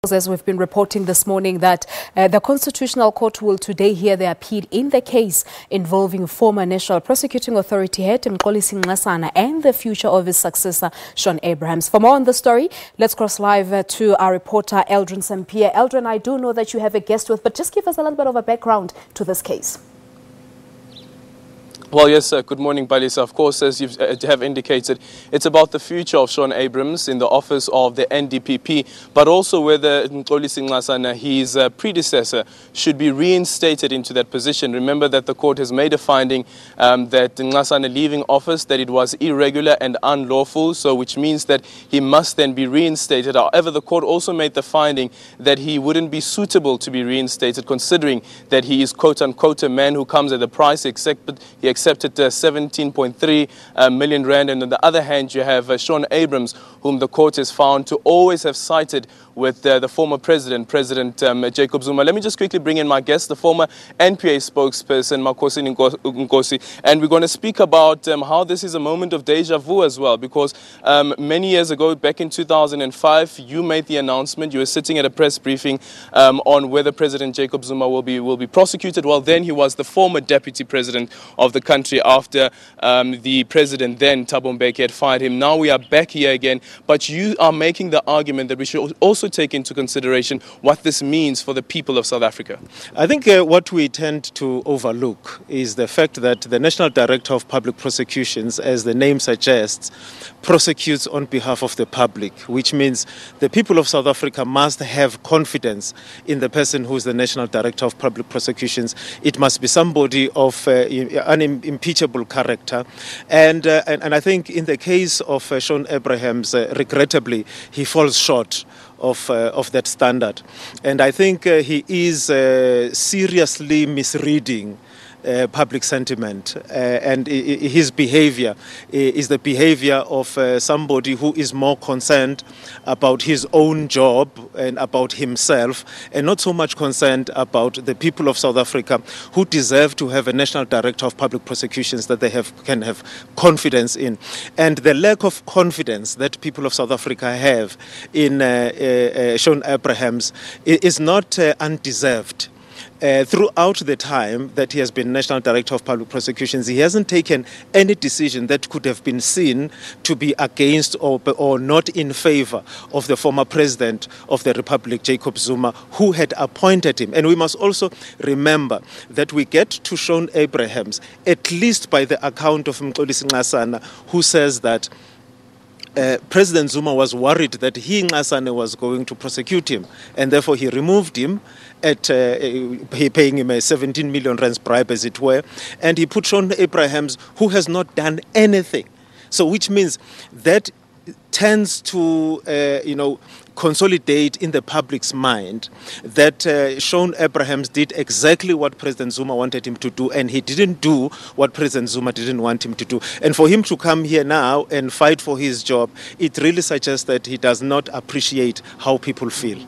As we've been reporting this morning that the Constitutional Court will today hear the appeal in the case involving former National Prosecuting Authority head Mxolisi Nxasana and the future of his successor, Shaun Abrahams. For more on the story, let's cross live to our reporter, Eldrin Sampier. Eldrin, I do know that you have a guest with, but just give us a little bit of a background to this case. Well, yes, good morning, Balisa. Of course, as you have indicated, it's about the future of Shaun Abrahams in the office of the NDPP, but also whether Mxolisi Nxasana, his predecessor, should be reinstated into that position. Remember that the court has made a finding that Nxasana leaving office, that it was irregular and unlawful, so which means that he must then be reinstated. However, the court also made the finding that he wouldn't be suitable to be reinstated, considering that he is, quote-unquote, a man who comes at a price, he accepted 17.3 million rand, and on the other hand you have Shaun Abrahams, whom the court has found to always have sided with the former President Jacob Zuma. Let me just quickly bring in my guest, the former NPA spokesperson, Mxolisi Nxasana, and we're going to speak about how this is a moment of deja vu as well, because many years ago, back in 2005, you made the announcement, you were sitting at a press briefing on whether President Jacob Zuma will be prosecuted. Well, then he was the former deputy president of the country after the president then, Thabo Mbeki, had fired him. Now we are back here again, but you are making the argument that we should also take into consideration what this means for the people of South Africa. I think what we tend to overlook is the fact that the National Director of Public Prosecutions, as the name suggests, prosecutes on behalf of the public, which means the people of South Africa must have confidence in the person who is the National Director of Public Prosecutions. It must be somebody of unimpeachable character. And I think in the case of Shaun Abrahams, regrettably, he falls short of that standard. And I think he is seriously misreading public sentiment, and his behavior is the behavior of somebody who is more concerned about his own job and about himself, and not so much concerned about the people of South Africa who deserve to have a National Director of Public Prosecutions that they can have confidence in. And the lack of confidence that people of South Africa have in Shaun Abrahams is not undeserved. Throughout the time that he has been National Director of Public Prosecutions, he hasn't taken any decision that could have been seen to be against or not in favor of the former President of the Republic, Jacob Zuma, who had appointed him. And we must also remember that we get to Shaun Abrahams, at least by the account of Mxolisi Nxasana, who says that President Zuma was worried that Nxasana was going to prosecute him, and therefore he removed him at paying him a 17 million rands bribe, as it were, and he put Shaun Abrahams, who has not done anything. So which means that tends to consolidate in the public's mind that Shaun Abrahams did exactly what President Zuma wanted him to do, and he didn't do what President Zuma didn't want him to do. And for him to come here now and fight for his job, it really suggests that he does not appreciate how people feel.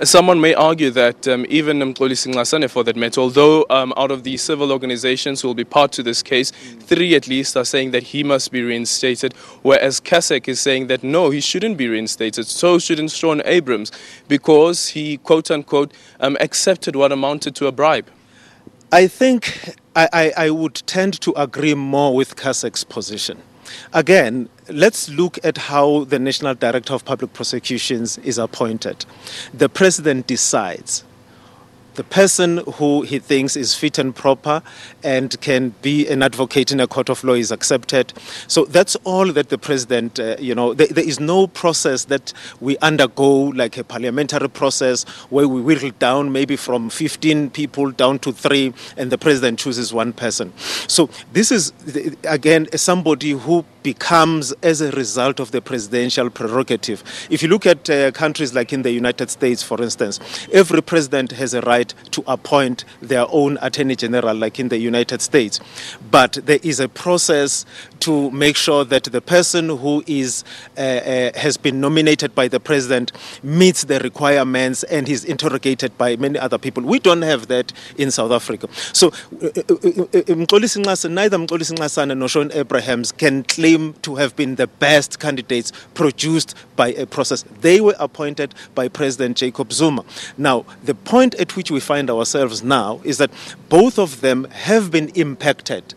Someone may argue that even Mxolisi Nxasana, for that matter, although out of the civil organizations who will be part to this case, 3 at least are saying that he must be reinstated, whereas Kasek is saying that no, he shouldn't be reinstated. So shouldn't Shaun Abrahams, because he, quote-unquote, accepted what amounted to a bribe. I think I would tend to agree more with Kasek's position. Again, let's look at how the National Director of Public Prosecutions is appointed. The President decides. The person who he thinks is fit and proper and can be an advocate in a court of law is accepted. So that's all that the President, there is no process that we undergo like a parliamentary process where we whittle down maybe from 15 people down to 3 and the President chooses one person. So this is, again, somebody who becomes as a result of the presidential prerogative. If you look at countries like in the United States, for instance, every president has a right right to appoint their own Attorney General, like in the United States. But there is a process to make sure that the person who is has been nominated by the president meets the requirements and is interrogated by many other people. We don't have that in South Africa. So Mxolisi Nxasana, neither Mxolisi Nxasana nor Shaun Abrahams can claim to have been the best candidates produced by a process. They were appointed by President Jacob Zuma. Now, the point at which we find ourselves now is that both of them have been impacted.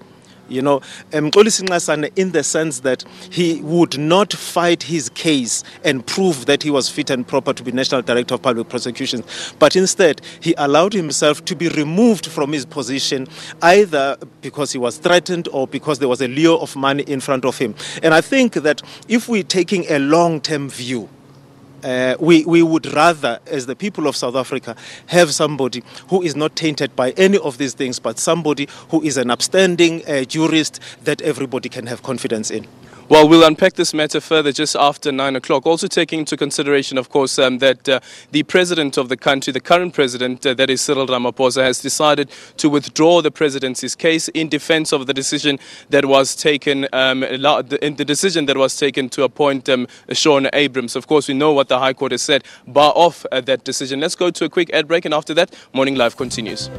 You know, Mxolisi Nxasana, in the sense that he would not fight his case and prove that he was fit and proper to be National Director of Public Prosecutions, but instead he allowed himself to be removed from his position, either because he was threatened or because there was a lure of money in front of him. And I think that if we're taking a long-term view, we would rather, as the people of South Africa, have somebody who is not tainted by any of these things, but somebody who is an upstanding jurist that everybody can have confidence in. Well, we'll unpack this matter further just after 9 o'clock. Also taking into consideration, of course, that the president of the country, the current president, that is Cyril Ramaphosa, has decided to withdraw the presidency's case in defense of the decision that was taken, the decision that was taken to appoint Shaun Abrahams. Of course, we know what the High Court has said, bar off that decision. Let's go to a quick ad break, and after that, Morning Live continues.